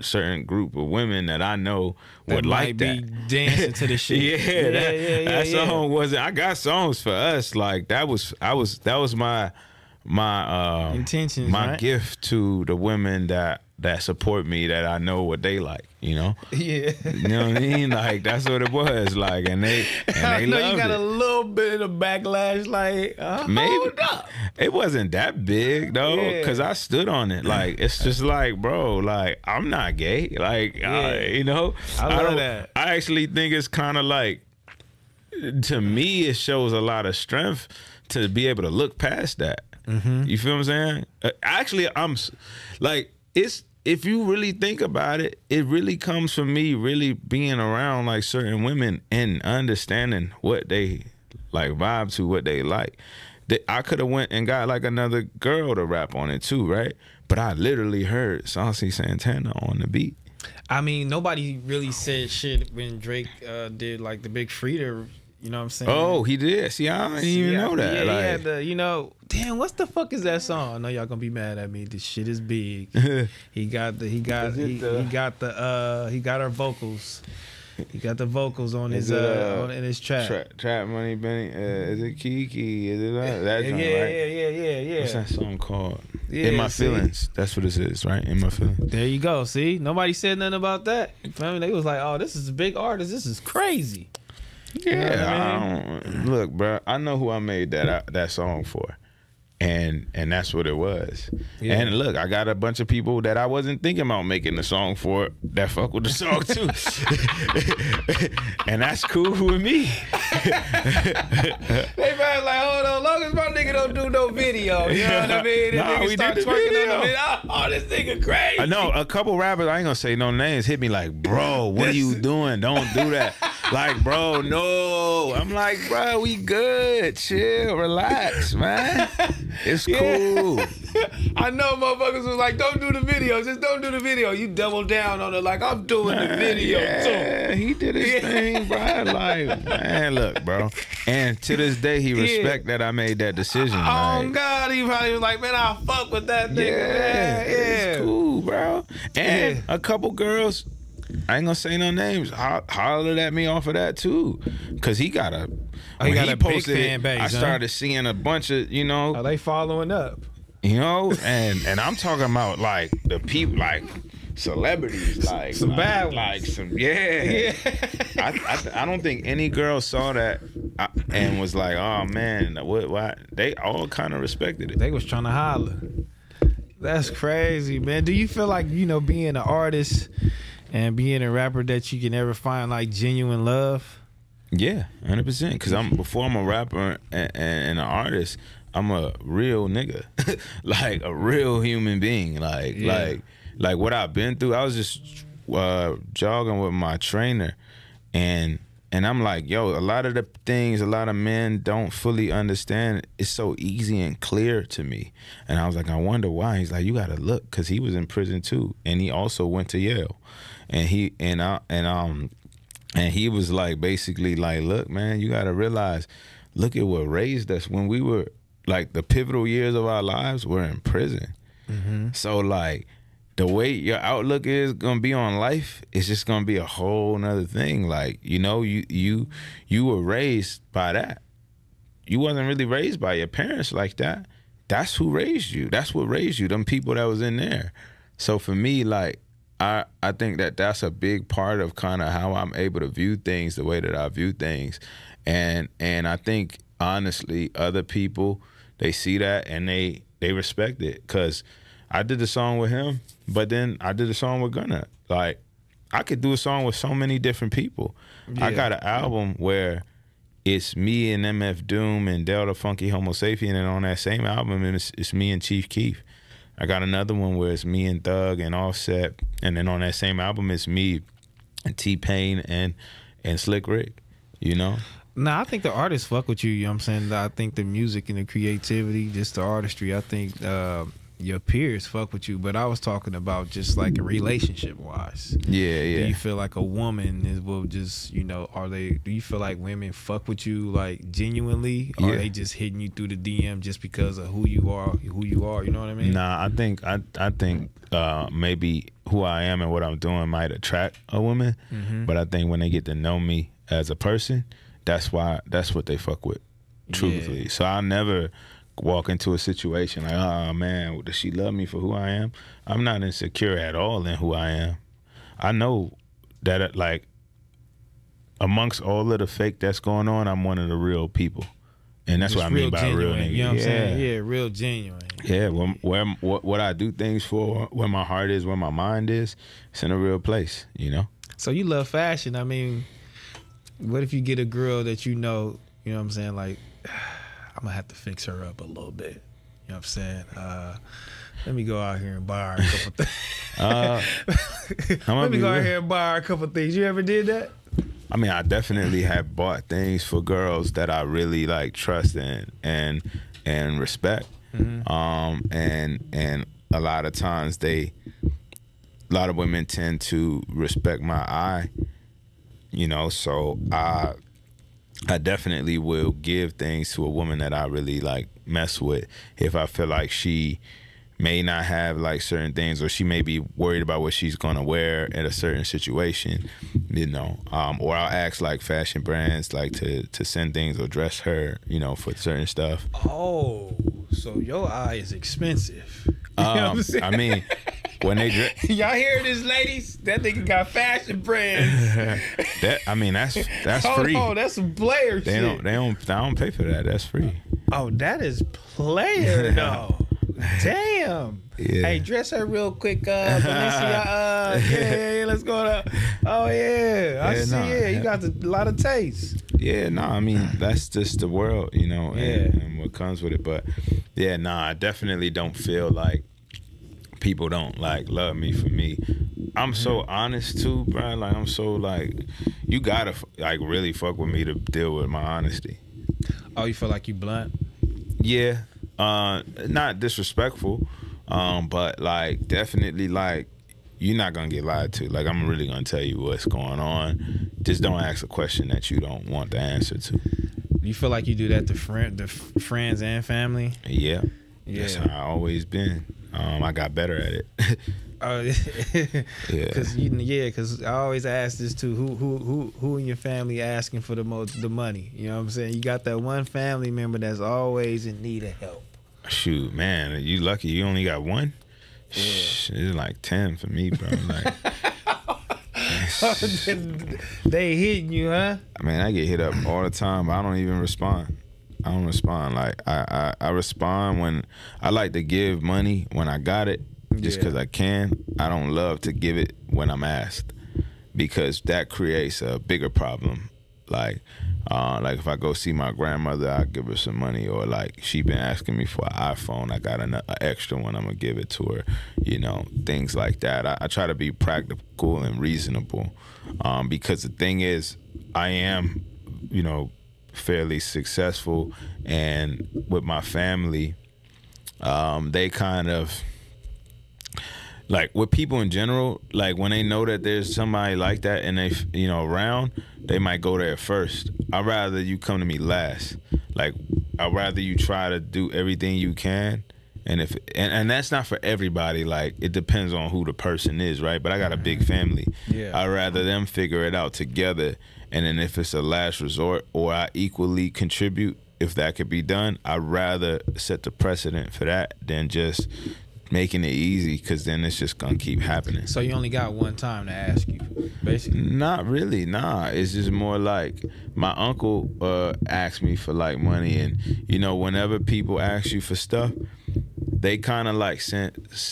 certain group of women that I know would like that. Be dancing to the shit. That song wasn't. I got songs for us. Like, that was my intentions, my right? gift to the women that support me, that I know what they like, you know? Yeah. You know what I mean? Like, that's what it was. Like, and they loved you got it. a little bit of backlash, like, maybe. Hold up. It wasn't that big, though, because I stood on it. Like, it's just like, bro, like, I'm not gay. Like, you know? I love that. I actually think it's kind of like, to me, it shows a lot of strength to be able to look past that. You feel what I'm saying? Actually, like, it's, if you really think about it, it really comes from me really being around like certain women and understanding what they like vibe to, what they like. I could have went and got like another girl to rap on it too, right? But I literally heard Saucy Santana on the beat. I mean, nobody really said shit when Drake did like the Big Freedia. You know what I'm saying? Oh, he did. See, I didn't even know that. Yeah, like, he had the, you know, damn, what the fuck is that song? I know y'all gonna be mad at me. This shit is big. he got our vocals. He got the vocals on his in his track. Trap Money Benny. Is it Kiki? Is it that song, right? Yeah. What's that song called? In My Feelings. That's what it is, right? In My Feelings. There you go. See, nobody said nothing about that. I mean, they was like, "Oh, this is a big artist. This is crazy." Yeah, you know what I mean? Look, bro. I know who I made that song for. And that's what it was. Yeah. And look, I got a bunch of people that I wasn't thinking about making the song for that fuck with the song too. And that's cool with me. They probably like, hold on, long as my nigga don't do no video, you know what I mean? And nah, nigga we start did the twerking video. on the video. Oh, this nigga crazy. I know a couple rappers, I ain't gonna say no names, hit me like, bro, what are you doing? Don't do that. Like, bro, no. I'm like, bro, we good. Chill, relax, man. It's cool. I know motherfuckers was like, don't do the video. Just don't do the video. You double down on it like, I'm doing the video too. Yeah, he did his thing, bro. Like, man, look, bro. And to this day, he respect that I made that decision. Oh, like, God. He probably was like, man, I'll fuck with that nigga. Yeah, it's cool, bro. And a couple girls, I ain't gonna say no names, hollered at me off of that too, cause he got a big fan base. I started seeing a bunch of, you know, are they following up? You know, and I'm talking about like the people, like celebrities, like some bad ones, like some I don't think any girl saw that and was like, oh man, what? They all kind of respected it. They was trying to holler. That's crazy, man. Do you feel like, you know, being an artist and being a rapper that you can ever find like genuine love? Yeah, 100%. Because before I'm a rapper and an artist, I'm a real nigga, like a real human being. Like what I've been through. I was just jogging with my trainer, and I'm like, yo, a lot of the things a lot of men don't fully understand, it's so easy and clear to me. And I was like, I wonder why. He's like, you gotta look, because he was in prison too, and he also went to Yale, and he was like, basically like, look, man, you gotta realize, look at what raised us when we were like the pivotal years of our lives were in prison. So like the way your outlook is gonna be on life, it's just gonna be a whole nother thing. Like, you know, you were raised by that. You wasn't really raised by your parents like that. That's who raised you. That's what raised you, them people that was in there. So for me, like, I think that that's a big part of kind of how I'm able to view things the way that I view things. And I think, honestly, other people, they see that and they respect it. Because I did the song with him, but then I did a song with Gunna. Like, I could do a song with so many different people. Yeah. I got an album where it's me and MF Doom and Delta Funky Homo Sapien, and on that same album, it's me and Chief Keef. I got another one where it's me and Thug and Offset, and then on that same album, it's me and T-Pain and Slick Rick, you know? Nah, I think the artists fuck with you, you know what I'm saying? I think the music and the creativity, just the artistry, I think your peers fuck with you, but I was talking about just like a relationship wise. Yeah. Do you feel like a woman will just, you know, do you feel like women fuck with you like genuinely? Or are they just hitting you through the DM just because of who you are, you know what I mean? Nah, I think maybe who I am and what I'm doing might attract a woman, but I think when they get to know me as a person, that's what they fuck with, truthfully. Yeah. So I'll never walk into a situation like, oh man, does she love me for who I am? I'm not insecure at all in who I am. I know that, like, amongst all of the fake that's going on, I'm one of the real people. And that's what I mean by genuine, real nigga. You know what I'm saying? Yeah, real genuine. Yeah, what I do things for, where my heart is, where my mind is, it's in a real place, you know? So you love fashion. I mean, what if you get a girl that you know what I'm saying, like, I'm gonna have to fix her up a little bit. know what I'm saying? Let me go out here and borrow a couple things. Let me go out here and borrow a couple things. You ever did that? I mean, I definitely have bought things for girls that I really like, trust and respect. And a lot of times a lot of women tend to respect my eye, you know. So I definitely will give things to a woman that I really like mess with if I feel like she may not have like certain things, or she may be worried about what she's gonna wear in a certain situation, you know. Or I'll ask like fashion brands like to send things or dress her, you know, for certain stuff. Oh, so your eye is expensive. You know what I'm saying? I mean, when they dress, y'all hear this, ladies? That nigga got fashion brands. that's free. Oh, that's some player shit. I don't pay for that. That's free. Oh, that is player though. Damn. Yeah. Hey, dress her real quick, Valencia. Yeah, let's go to. Oh yeah, I see. Yeah, you got a lot of taste. Yeah, no, I mean that's just the world, you know, and what comes with it. But yeah, I definitely don't feel like people don't like love me for me. I'm so honest too, bro. Like I'm so like, you gotta like really fuck with me to deal with my honesty. Oh, you feel like you blunt? Yeah. Not disrespectful, but like definitely like you're not gonna get lied to. Like I'm really gonna tell you what's going on. Just don't ask a question that you don't want the answer to. You feel like you do that to friends and family? Yeah. That's how I always been. I got better at it. Because I always ask this too. Who in your family asking for the money? You know what I'm saying? You got that one family member that's always in need of help. Shoot, man, you lucky you only got one? Yeah. It's like 10 for me, bro. Like, they hitting you, huh? I mean, I get hit up all the time, but I don't even respond. I don't respond. Like, I respond when I like to give money when I got it, just because I can. I don't love to give it when I'm asked, because that creates a bigger problem. Like if I go see my grandmother, I'll give her some money, or like she been asking me for an iPhone, I got an extra one, I'm gonna give it to her, you know, things like that. I try to be practical and reasonable, because the thing is, I am, you know, fairly successful, and with my family, they kind of, like with people in general, like when they know that there's somebody like that and they, you know, around, they might go there first. I'd rather you come to me last. Like, I'd rather you try to do everything you can. And if and that's not for everybody. Like, it depends on who the person is, right? But I got a big family. Yeah. I'd rather them figure it out together. And then if it's a last resort, or I equally contribute, if that could be done, I'd rather set the precedent for that than just making it easy, because then it's just gonna keep happening. So you only got one time to ask you, basically? Not really, nah. It's just more like my uncle asked me for like money, and you know, whenever people ask you for stuff, they kind of like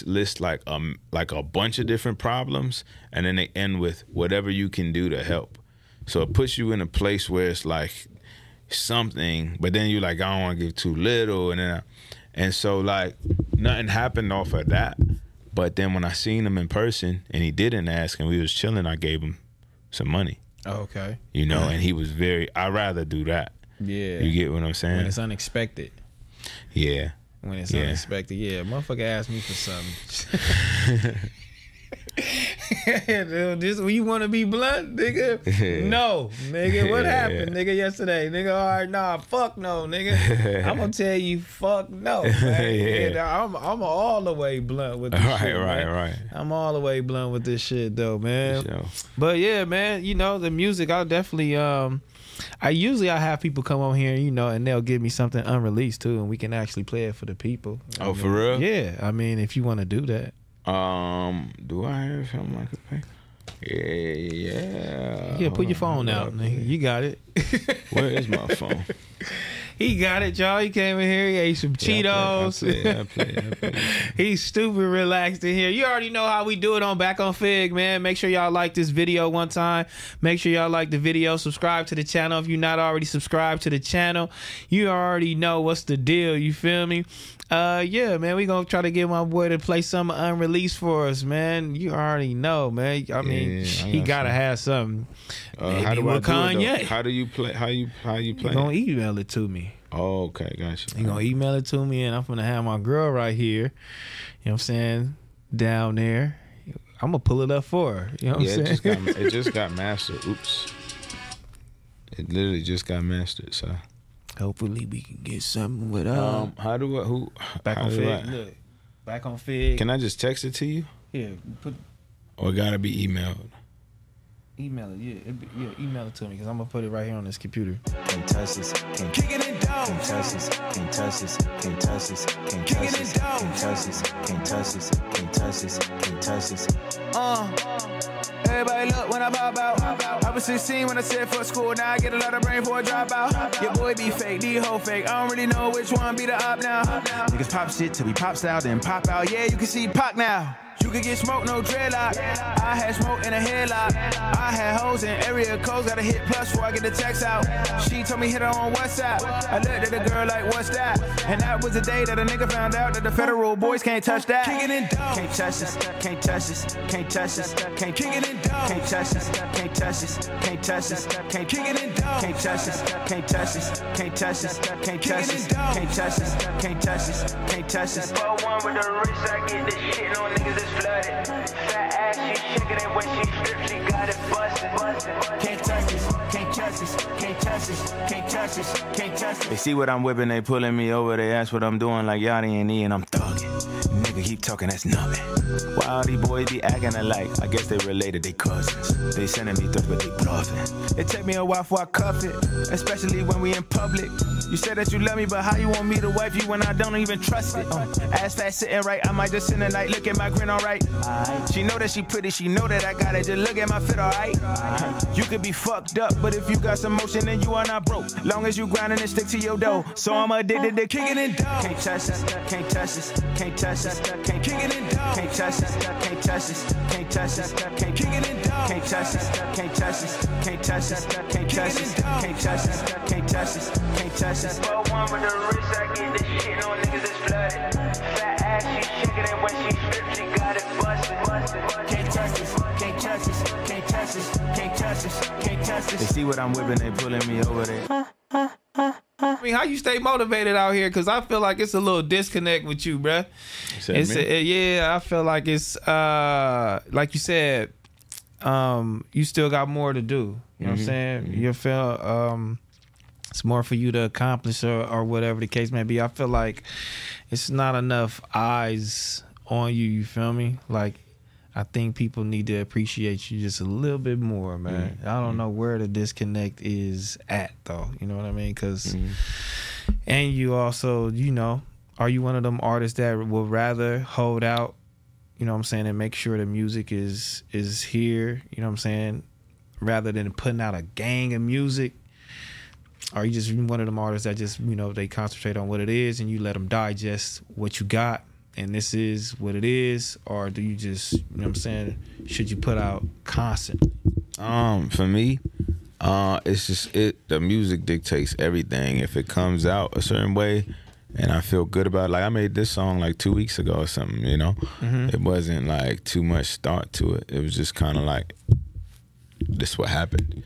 list like a bunch of different problems, and then they end with whatever you can do to help. So it puts you in a place where it's like something, but then you're like, I don't want to give too little, and so like nothing happened off of that. But then when I seen him in person and he didn't ask and we was chilling, I gave him some money. Oh, okay. You know, and he was I'd rather do that. Yeah. You get what I'm saying? When it's unexpected. Yeah. When it's unexpected. Yeah, motherfucker asked me for something. This you want to be blunt, nigga? No, nigga. What happened, nigga, yesterday? Nigga, all right, nah, fuck no, nigga. I'm gonna tell you, fuck no, man. I'm all the way blunt with this shit, right. I'm all the way blunt with this shit, though, man. Sure. But yeah, man, you know, the music, I'll definitely, I have people come on here, you know, and they'll give me something unreleased too, and we can actually play it for the people. Oh, for real? Yeah, I mean, if you want to do that. Do I have something I could pay? Yeah. Yeah, put your phone out, nigga. You got it. Where is my phone? He got it, y'all. He came in here. He ate some Cheetos. I play. He's stupid relaxed in here. You already know how we do it on Back on Fig, man. Make sure y'all like this video one time. Make sure y'all like the video. Subscribe to the channel if you're not already subscribed to the channel. You already know what's the deal. You feel me? Yeah, man. We gonna try to get my boy to play something unreleased for us, man. You already know, man. I mean, he gotta have something. How do I Kanye. do it, how do you play? How you play? You gonna email it to me. Oh, okay, gotcha. You gonna email it to me, and I'm gonna have my girl right here. You know what I'm saying? Down there. I'm gonna pull it up for her. You know what I'm saying? It just got mastered. Oops. It literally just got mastered. So hopefully we can get something with how do I Back on Fig? Look, Back on Fig. Can I just text it to you? Yeah, Or it gotta be emailed. Email it, yeah, email it to me because I'm gonna put it right here on this computer. Can't touch this, can't kick it down. Can't touch this, can't touch this, can't touch this, can't touch this, can't touch this, can't touch this, can't touch this, can't touch this. Everybody look when I pop out. I was 16 when I said fuck school. Now I get a lot of brain for a dropout. Your boy be fake, D-ho fake. I don't really know which one be the op now. Niggas pop shit till we pop style, then pop out. Yeah, you can see Pac now. You could get smoked, no dreadlock. I had smoke in a headlock. I had hoes in area codes, gotta hit plus before I get the text out. She told me hit her on WhatsApp. I looked at the girl like, what's that? And that was the day that a nigga found out that the federal boys can't touch that. Kicking it down. Can't touch this, can't touch this, can't touch this, can't kick it down. Can't touch this, can't touch this, can't touch this, can't kick it down. Can't touch this, can't touch this, can't touch this, can't touch this, can't touch this, can't touch this, can't touch this. For one with the wrist, I get this shit on niggas that's flooded. Fat ass, she shaking it when she strips, she got it busted. Can't touch this, can't touch this, can't touch this, can't touch this, can't touch this. They see what I'm whipping, they pulling me over, they ask what I'm doing like Yachty and E, and I'm thugging. Nigga keep talking, that's numbing. Why all these boys be acting alike? I guess they related, they cousins. They sending me threats, but they bluffing. It take me a while before I cuff it, especially when we in public. You said that you love me, but how you want me to wife you when I don't even trust it? Ass fat sitting right, I might just sit in night, look at my grin, alright. She know that she pretty, she know that I got it, just look at my fit, alright. You could be fucked up, but if you got some motion, then you are not broke. Long as you grinding and stick to your dough. So I'm addicted to kicking it down. Can't touch this, can't touch this, can't touch this, can't kick it down. Can't touch this, can't touch this, can't touch this, can't kick it down. Can't touch this, can't touch this, can't touch this, can't touch this, can't touch this, can't touch this, can't touch this. For one with the wrist, I get this shit on niggas that's flooded. Fat ass, she shaking it when she strips, she got it busted. Can't touch this, can't touch this, can't touch this, can't touch this, can't touch this. They see what I'm whipping, they pulling me over there. I mean, how you stay motivated out here? Because I feel like it's a little disconnect with you, bruh. Yeah, I feel like it's like you said, you still got more to do. You know what I'm saying? You feel it's more for you to accomplish or whatever the case may be. I feel like it's not enough eyes on you. You feel me? Like, I think people need to appreciate you just a little bit more, man. I don't know where the disconnect is at, though. You know what I mean? Because, and you also, you know, are you one of them artists that would rather hold out, you know what I'm saying, and make sure the music is here, you know what I'm saying, rather than putting out a gang of music? Are you just one of them artists that just, you know, they concentrate on what it is and you let them digest what you got? And this is what it is, or do you just, you know what I'm saying, should you put out constantly? For me, it's just the music dictates everything. If it comes out a certain way and I feel good about it, like I made this song like 2 weeks ago or something, you know? It wasn't like too much thought to it. It was just kind of like, this is what happened.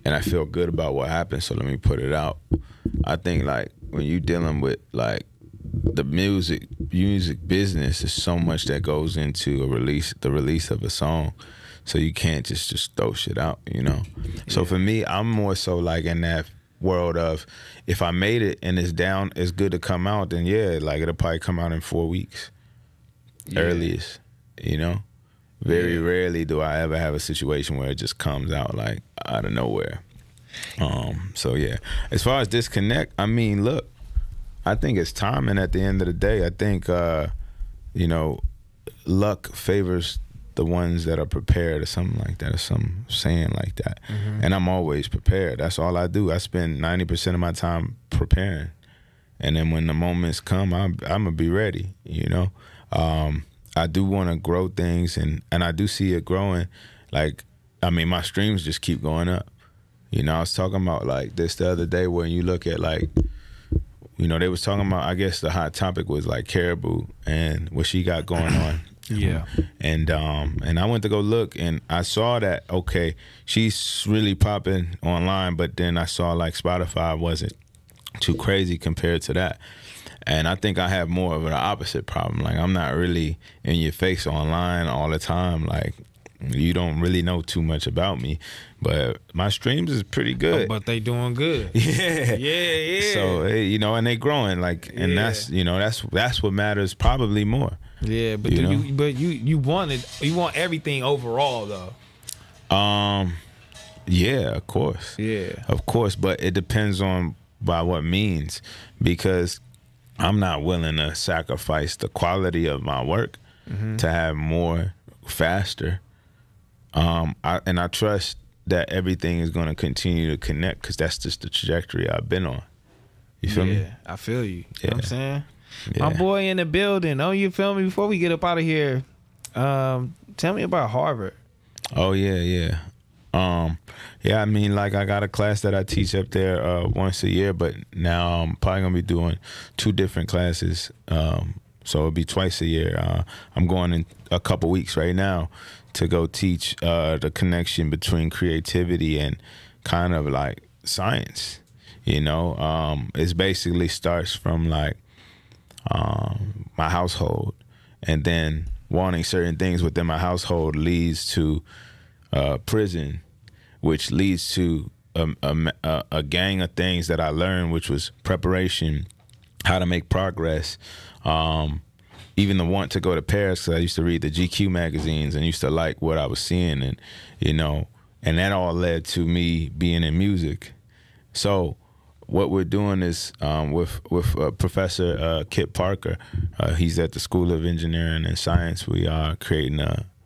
And I feel good about what happened, so let me put it out. I think like when you dealing with like the music business, is so much that goes into the release of a song, so you can't just throw shit out, you know. So for me, I'm more so like in that world of, if I made it and it's good to come out, then yeah, like it'll probably come out in 4 weeks earliest, you know. Very rarely do I ever have a situation where it just comes out like out of nowhere. So yeah, as far as disconnect, I mean, look, I think it's timing at the end of the day. I think, you know, luck favors the ones that are prepared, or something like that, or some saying like that. And I'm always prepared. That's all I do. I spend 90% of my time preparing. And then when the moments come, I'm gonna be ready. You know, I do want to grow things, and I do see it growing. Like, I mean, my streams just keep going up. You know, I was talking about like this the other day when you look at like, you know, they was talking about, I guess the hot topic was like Caribou and what she got going on. Yeah. And I went to go look, and I saw that, okay, she's really popping online, but then I saw like Spotify wasn't too crazy compared to that. And I think I have more of an opposite problem. Like, I'm not really in your face online all the time. Like, you don't really know too much about me, but my streams is pretty good. Oh, but they doing good. Yeah. Yeah. So, you know, and they growing, like, and that's, you know, that's what matters probably more. Yeah, but you want everything overall though. Yeah, of course. Yeah. Of course, but it depends on by what means, because I'm not willing to sacrifice the quality of my work to have more faster. I trust that everything is going to continue to connect, because that's just the trajectory I've been on. You feel me? Yeah, I feel you. Yeah. You know what I'm saying? Yeah. My boy in the building. Oh, you feel me? Before we get up out of here, tell me about Harvard. Oh, yeah. Yeah, I mean, like, I got a class that I teach up there once a year, but now I'm probably going to be doing 2 different classes. So it'll be twice a year. I'm going in a couple weeks right now to go teach the connection between creativity and kind of like science. You know, it basically starts from like my household, and then wanting certain things within my household leads to prison, which leads to a gang of things that I learned, which was preparation, how to make progress, even the want to go to Paris, because I used to read the GQ magazines and used to like what I was seeing, and you know, and that all led to me being in music. So what we're doing is with Professor Kit Parker, he's at the School of Engineering and Science. We are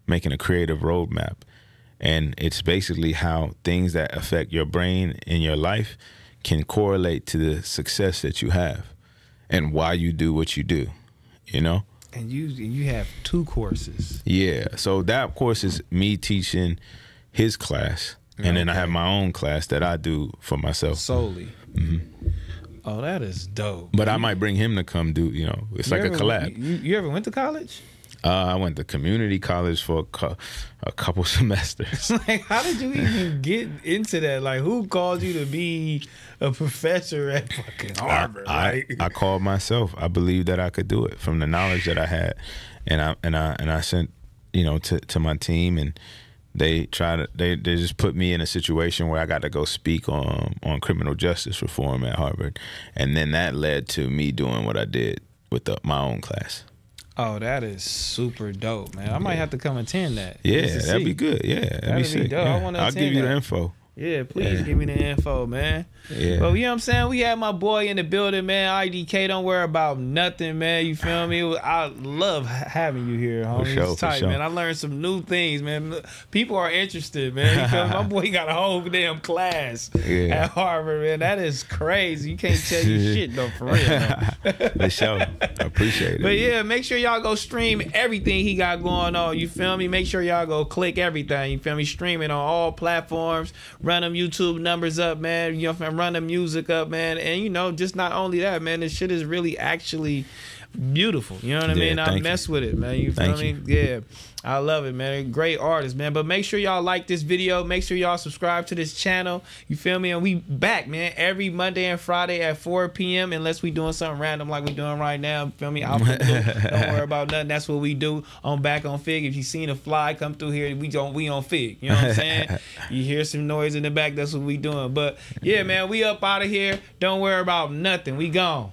making a creative roadmap, and it's basically how things that affect your brain in your life can correlate to the success that you have and why you do what you do. You know. And you have 2 courses. Yeah. So that course is me teaching his class, and then I have my own class that I do for myself solely. Oh, that is dope. But I might bring him to come do, you know, it's like a collab. You ever went to college? I went to community college for a couple semesters. Like, how did you even get into that? Like, who called you to be a professor at fucking Harvard? I called myself. I believed that I could do it from the knowledge that I had, and I sent, you know, to my team, and they just put me in a situation where I got to go speak on criminal justice reform at Harvard, and then that led to me doing what I did with my own class. Oh, that is super dope, man. I might have to come attend that. Yeah, that'd be good. Yeah, that'd be sick. dope. Yeah. I want to I'll give you the info. Yeah, please give me the info, man. Yeah. But you know what I'm saying? We had my boy in the building, man. IDK, don't worry about nothing, man. You feel me? I love having you here, homie. For sure, It's tight, for sure. man. I learned some new things, man. People are interested, man. You feel me? My boy got a whole damn class at Harvard, man. That is crazy. You can't tell you shit, though, for real. For sure. I appreciate it. But yeah, make sure y'all go stream everything he got going on. You feel me? Make sure y'all go click everything. You feel me? Stream it on all platforms. Run them YouTube numbers up, man. You know, run the music up, man. And you know, just not only that, man, this shit is really actually beautiful. You know what I mean? I mess with it, man. You feel me? Yeah. I love it, man. Great artist, man. But make sure y'all like this video. Make sure y'all subscribe to this channel. You feel me? And we back, man, every Monday and Friday at 4 p.m. unless we doing something random like we doing right now. You feel me? Don't worry about nothing. That's what we do on Back on Fig. If you seen a fly come through here, we on Fig. You know what I'm saying? You hear some noise in the back, that's what we doing. But yeah, man, we up out of here. Don't worry about nothing. We gone.